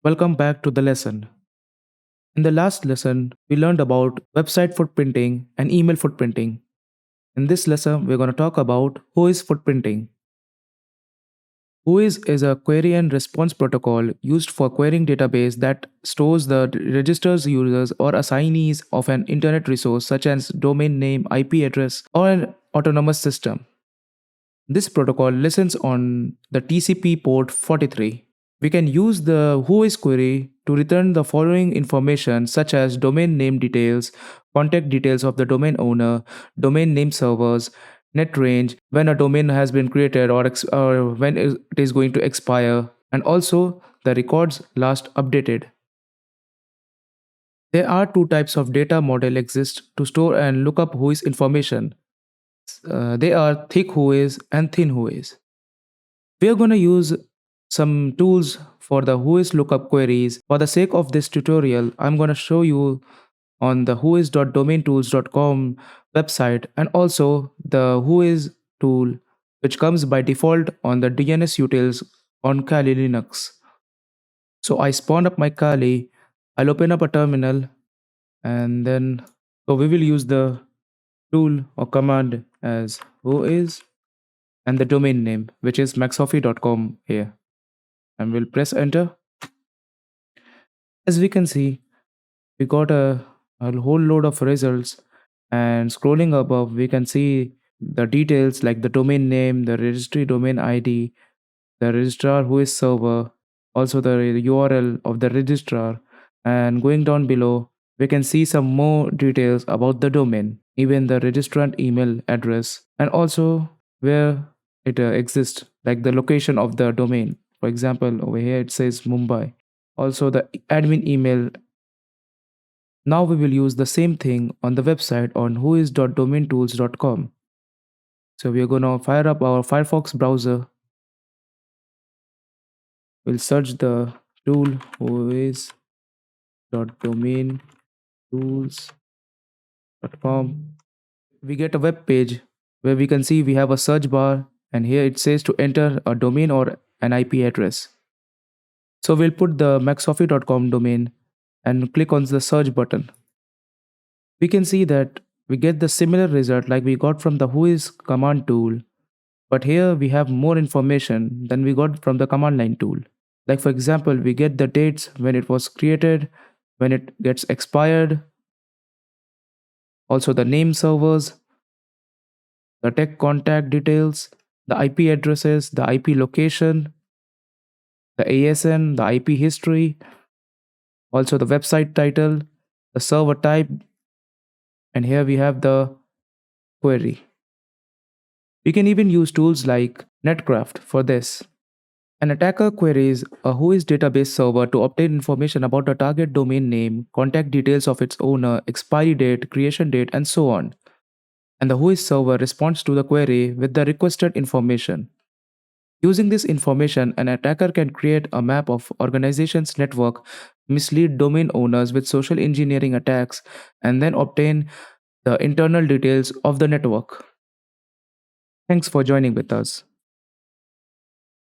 Welcome back to the lesson. In the last lesson, we learned about website footprinting and email footprinting. In this lesson, we're going to talk about Whois footprinting. Whois is a query and response protocol used for querying database that stores the registers users or assignees of an internet resource such as domain name, IP address, or an autonomous system. This protocol listens on the TCP port 43. We can use the Whois query to return the following information such as domain name details, contact details of the domain owner, domain name servers, net range, when a domain has been created or when it is going to expire, and also the records last updated. There are two types of data model exist to store and look up Whois information. They are thick Whois and thin Whois. We are going to use some tools for the Whois lookup queries. For the sake of this tutorial, I'm going to show you on the whois.domaintools.com website and also the Whois tool which comes by default on the DNS utils on Kali Linux. So I spawned up my Kali, I'll open up a terminal and then so we will use the tool or command as whois and the domain name which is maxofy.com here, and we'll press enter. As we can see, we got a whole load of results, and scrolling above we can see the details like the domain name, the registry domain ID, the registrar who is server, also the URL of the registrar, and going down below we can see some more details about the domain, even the registrant email address, and also where it exists, like the location of the domain. For example, over here it says Mumbai. Also the admin email. Now we will use the same thing on the website on whois.domaintools.com. So we are going to fire up our Firefox browser. We'll search the tool whois.domaintools.com. We get a web page where we can see we have a search bar, and here it says to enter a domain or an IP address. So we'll put the maxofy.com domain and click on the search button. We can see that we get the similar result like we got from the Whois command tool, but here we have more information than we got from the command line tool. Like for example, we get the dates when it was created, when it gets expired, also the name servers, the tech contact details, the IP addresses, the IP location, the ASN, the IP history, also the website title, the server type, and here we have the query. We can even use tools like Netcraft for this. An attacker queries a Whois database server to obtain information about a target domain name, contact details of its owner, expiry date, creation date, and so on. And the Whois server responds to the query with the requested information. Using this information, an attacker can create a map of organization's network, mislead domain owners with social engineering attacks, and then obtain the internal details of the network. Thanks for joining with us.